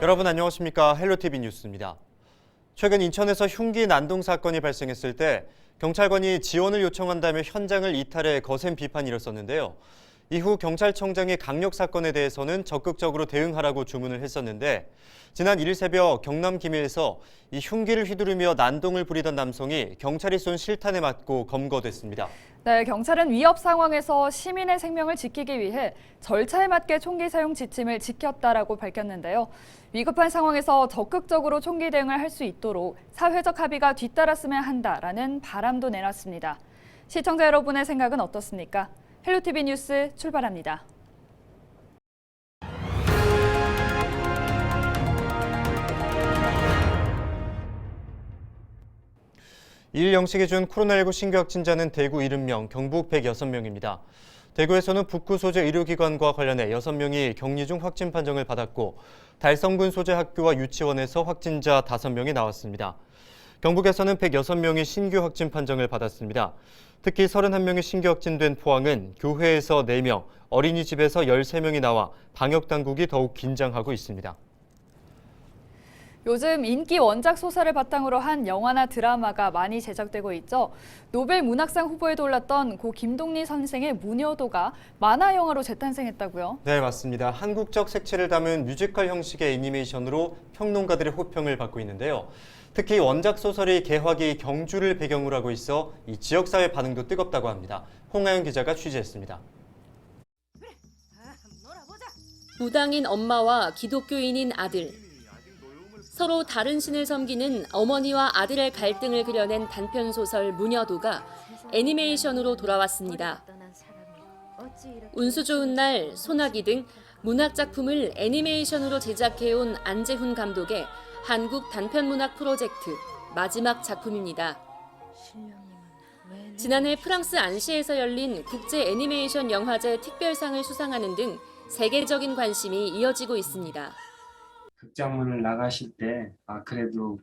여러분 안녕하십니까? 헬로티비 뉴스입니다. 최근 인천에서 흉기 난동 사건이 발생했을 때 경찰관이 지원을 요청한다며 현장을 이탈해 거센 비판이 일었었는데요. 이후 경찰청장이 강력 사건에 대해서는 적극적으로 대응하라고 주문을 했었는데 지난 1일 새벽 경남 김해에서 이 흉기를 휘두르며 난동을 부리던 남성이 경찰이 쏜 실탄에 맞고 검거됐습니다. 네, 경찰은 위협 상황에서 시민의 생명을 지키기 위해 절차에 맞게 총기 사용 지침을 지켰다라고 밝혔는데요. 위급한 상황에서 적극적으로 총기 대응을 할 수 있도록 사회적 합의가 뒤따랐으면 한다라는 바람도 내놨습니다. 시청자 여러분의 생각은 어떻습니까? 헬로티비 뉴스 출발합니다. 일 영시 기준 코로나19 신규 확진자는 대구 70명, 경북 106명입니다. 대구에서는 북구 소재 의료기관과 관련해 6명이 격리 중 확진 판정을 받았고 달성군 소재 학교와 유치원에서 확진자 5명이 나왔습니다. 경북에서는 106명이 신규 확진 판정을 받았습니다. 특히 31명이 신규 확진된 포항은 교회에서 4명, 어린이집에서 13명이 나와 방역당국이 더욱 긴장하고 있습니다. 요즘 인기 원작 소설을 바탕으로 한 영화나 드라마가 많이 제작되고 있죠. 노벨 문학상 후보에도 올랐던 고 김동리 선생의 무녀도가 만화 영화로 재탄생했다고요? 네, 맞습니다. 한국적 색채를 담은 뮤지컬 형식의 애니메이션으로 평론가들의 호평을 받고 있는데요. 특히 원작 소설이 개화기 경주를 배경으로 하고 있어 이 지역사회 반응도 뜨겁다고 합니다. 홍하영 기자가 취재했습니다. 무당인 엄마와 기독교인인 아들. 서로 다른 신을 섬기는 어머니와 아들의 갈등을 그려낸 단편소설 무녀도가 애니메이션으로 돌아왔습니다. 운수 좋은 날, 소나기 등 문학작품을 애니메이션으로 제작해온 안재훈 감독의 한국 단편문학 프로젝트 마지막 작품입니다. 지난해 프랑스 안시에서 열린 국제 애니메이션 영화제 특별상을 수상하는 등 세계적인 관심이 이어지고 있습니다. 극장문을 나가실 때 그래도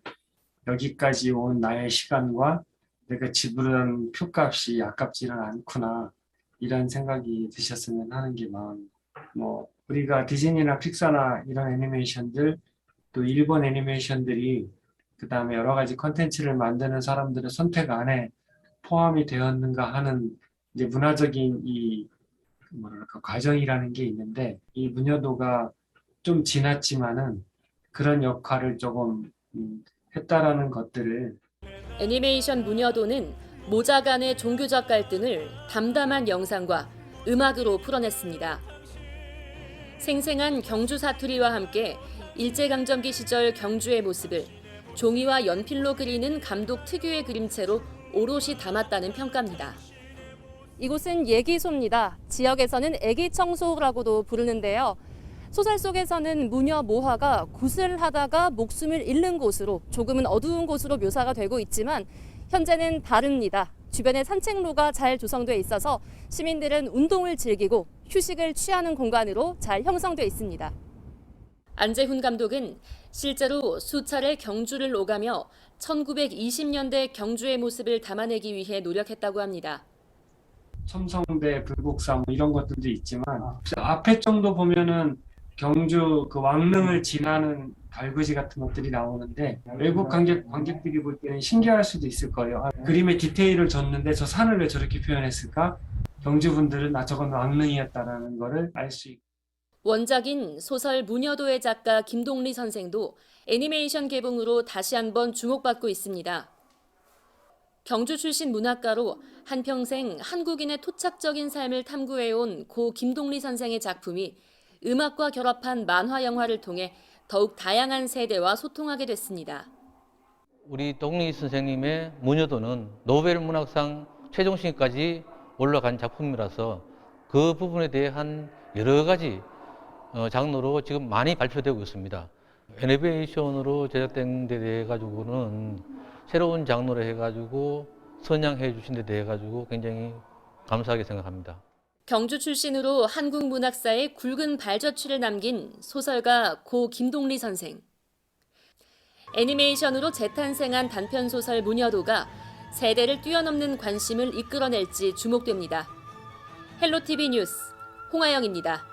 여기까지 온 나의 시간과 내가 지불한 표값이 아깝지는 않구나 이런 생각이 드셨으면 하는 게 마음. 우리가 디즈니나 픽사나 이런 애니메이션들 또 일본 애니메이션들이 그다음에 여러 가지 콘텐츠를 만드는 사람들의 선택 안에 포함이 되었는가 하는 이제 문화적인 이 과정이라는 게 있는데 이 무녀도가 좀 지났지만은 그런 역할을 조금 했다라는 것들을 애니메이션 무녀도는 모자 간의 종교적 갈등을 담담한 영상과 음악으로 풀어냈습니다. 생생한 경주 사투리와 함께 일제강점기 시절 경주의 모습을 종이와 연필로 그리는 감독 특유의 그림체로 오롯이 담았다는 평가입니다. 이곳은 예기소입니다. 지역에서는 애기청소라고도 부르는데요. 소설 속에서는 무녀 모화가 굿을 하다가 목숨을 잃는 곳으로 조금은 어두운 곳으로 묘사가 되고 있지만 현재는 다릅니다. 주변에 산책로가 잘 조성돼 있어서 시민들은 운동을 즐기고 휴식을 취하는 공간으로 잘 형성돼 있습니다. 안재훈 감독은 실제로 수차례 경주를 오가며 1920년대 경주의 모습을 담아내기 위해 노력했다고 합니다. 첨성대, 불국사 이런 것들도 있지만 앞에 정도 보면은 경주 그 왕릉을 지나는 달구지 같은 것들이 나오는데 외국 관객들이 볼 때는 신기할 수도 있을 거예요. 그림의 디테일을 줬는데 저 산을 왜 저렇게 표현했을까? 경주분들은 저건 왕릉이었다라는 거를 알 수 있고. 원작인 소설 무녀도의 작가 김동리 선생도 애니메이션 개봉으로 다시 한번 주목받고 있습니다. 경주 출신 문학가로 한평생 한국인의 토착적인 삶을 탐구해온 고 김동리 선생의 작품이 음악과 결합한 만화 영화를 통해 더욱 다양한 세대와 소통하게 됐습니다. 우리 동리 선생님의 무녀도는 노벨 문학상 최종순위까지 올라간 작품이라서 그 부분에 대한 여러 가지 장르로 지금 많이 발표되고 있습니다. 애니메이션으로 제작된 데 대해 가지고는 새로운 장르로 해가지고 선양해 주신 데 대해 가지고 굉장히 감사하게 생각합니다. 경주 출신으로 한국 문학사에 굵은 발자취를 남긴 소설가 고 김동리 선생. 애니메이션으로 재탄생한 단편소설 무녀도가 세대를 뛰어넘는 관심을 이끌어낼지 주목됩니다. 헬로티비 뉴스 홍하영입니다.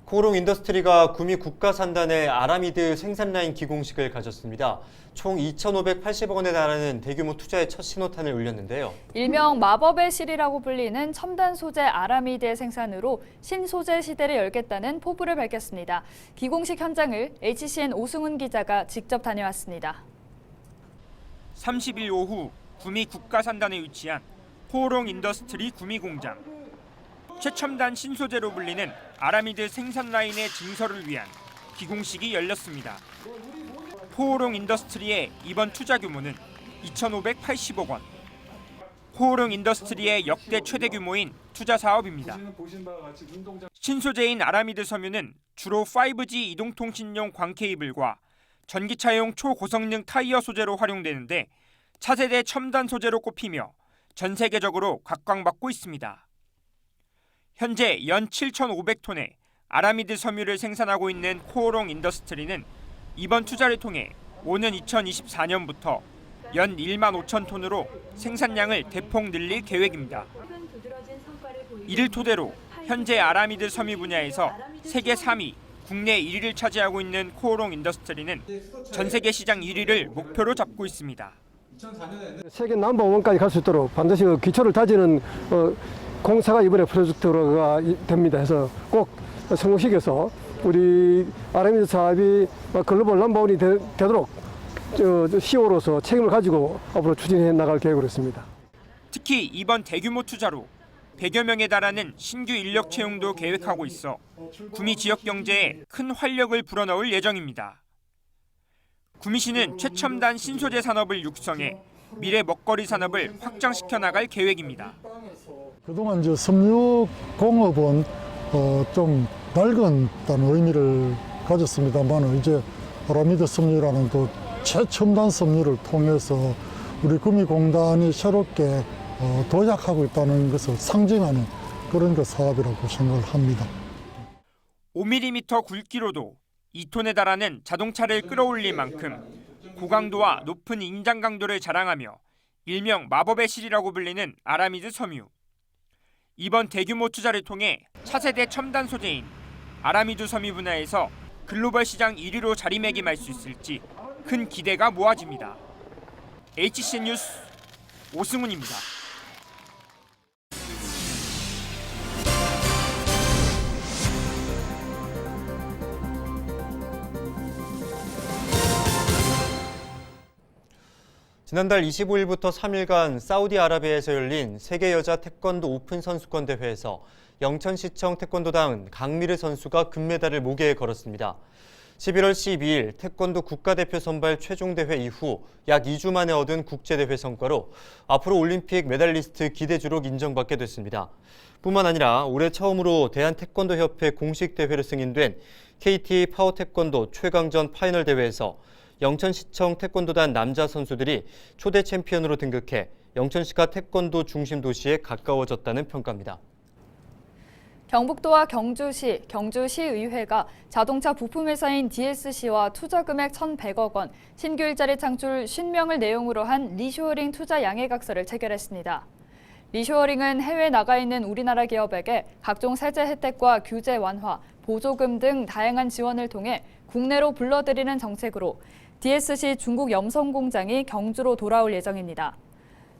코오롱 인더스트리가 구미 국가산단의 아라미드 생산 라인 기공식을 가졌습니다. 총 2,580억 원에 달하는 대규모 투자의 첫 신호탄을 울렸는데요. 일명 마법의 실이라고 불리는 첨단 소재 아라미드의 생산으로 신소재 시대를 열겠다는 포부를 밝혔습니다. 기공식 현장을 HCN 오승훈 기자가 직접 다녀왔습니다. 30일 오후 구미 국가산단에 위치한 코오롱 인더스트리 구미 공장. 최첨단 신소재로 불리는 아라미드 생산 라인의 증설을 위한 기공식이 열렸습니다. 코오롱 인더스트리의 이번 투자 규모는 2,580억 원. 코오롱 인더스트리의 역대 최대 규모인 투자 사업입니다. 신소재인 아라미드 섬유는 주로 5G 이동통신용 광 케이블과 전기차용 초고성능 타이어 소재로 활용되는데 차세대 첨단 소재로 꼽히며 전 세계적으로 각광받고 있습니다. 현재 연 7,500톤의 아라미드 섬유를 생산하고 있는 코오롱 인더스트리는 이번 투자를 통해 오는 2024년부터 연 1만 5천 톤으로 생산량을 대폭 늘릴 계획입니다. 이를 토대로 현재 아라미드 섬유 분야에서 세계 3위, 국내 1위를 차지하고 있는 코오롱 인더스트리는 전 세계 시장 1위를 목표로 잡고 있습니다. 세계 넘버원까지 갈 수 있도록 반드시 그 기초를 다지는 공사가 이번에 프로젝트가 됩니다. 해서 꼭 성공시켜서 우리 아라미드 사업이 글로벌 넘버원이 되도록 CEO로서 책임을 가지고 앞으로 추진해 나갈 계획으로 있습니다. 특히 이번 대규모 투자로 100여 명에 달하는 신규 인력 채용도 계획하고 있어 구미 지역 경제에 큰 활력을 불어넣을 예정입니다. 구미시는 최첨단 신소재 산업을 육성해 미래 먹거리 산업을 확장시켜 나갈 계획입니다. 그동안 이제 섬유 공업은 좀 낡은 의미를 가졌습니다만 이제 아라미드 섬유라는 또 최첨단 섬유를 통해서 우리 구미공단이 새롭게 도약하고 있다는 것을 상징하는 그런 사업이라고 생각을 합니다. 5mm 굵기로도 2톤에 달하는 자동차를 끌어올릴 만큼 고강도와 높은 인장 강도를 자랑하며 일명 마법의 실이라고 불리는 아라미드 섬유. 이번 대규모 투자를 통해 차세대 첨단 소재인 아라미드 섬유 분야에서 글로벌 시장 1위로 자리매김할 수 있을지 큰 기대가 모아집니다. HCN 뉴스 오승훈입니다. 지난달 25일부터 3일간 사우디아라비아에서 열린 세계 여자 태권도 오픈 선수권 대회에서 영천시청 태권도단 강미르 선수가 금메달을 목에 걸었습니다. 11월 12일 태권도 국가대표 선발 최종대회 이후 약 2주 만에 얻은 국제대회 성과로 앞으로 올림픽 메달리스트 기대주로 인정받게 됐습니다. 뿐만 아니라 올해 처음으로 대한태권도협회 공식 대회로 승인된 KT 파워태권도 최강전 파이널 대회에서 영천시청 태권도단 남자 선수들이 초대 챔피언으로 등극해 영천시가 태권도 중심 도시에 가까워졌다는 평가입니다. 경북도와 경주시, 경주시의회가 자동차 부품회사인 DSC와 투자 금액 1,100억 원, 신규 일자리 창출 50명을 내용으로 한 리쇼어링 투자 양해각서를 체결했습니다. 리쇼어링은 해외 나가 있는 우리나라 기업에게 각종 세제 혜택과 규제 완화, 보조금 등 다양한 지원을 통해 국내로 불러들이는 정책으로 DSC 중국 염성 공장이 경주로 돌아올 예정입니다.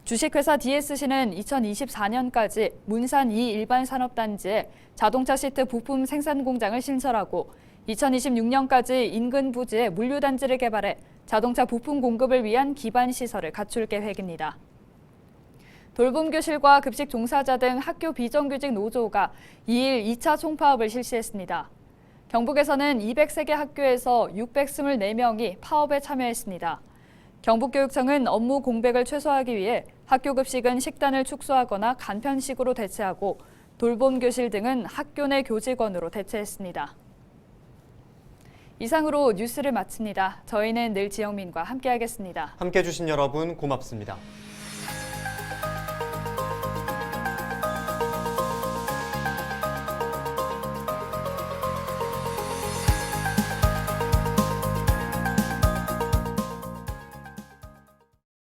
주식회사 DSC는 2024년까지 문산 2 일반 산업단지에 자동차 시트 부품 생산 공장을 신설하고 2026년까지 인근 부지에 물류단지를 개발해 자동차 부품 공급을 위한 기반 시설을 갖출 계획입니다. 돌봄교실과 급식 종사자 등 학교 비정규직 노조가 2일 2차 총파업을 실시했습니다. 경북에서는 203개 학교에서 624명이 파업에 참여했습니다. 경북교육청은 업무 공백을 최소화하기 위해 학교 급식은 식단을 축소하거나 간편식으로 대체하고 돌봄교실 등은 학교 내 교직원으로 대체했습니다. 이상으로 뉴스를 마칩니다. 저희는 늘 지영민과 함께하겠습니다. 함께해 주신 여러분 고맙습니다.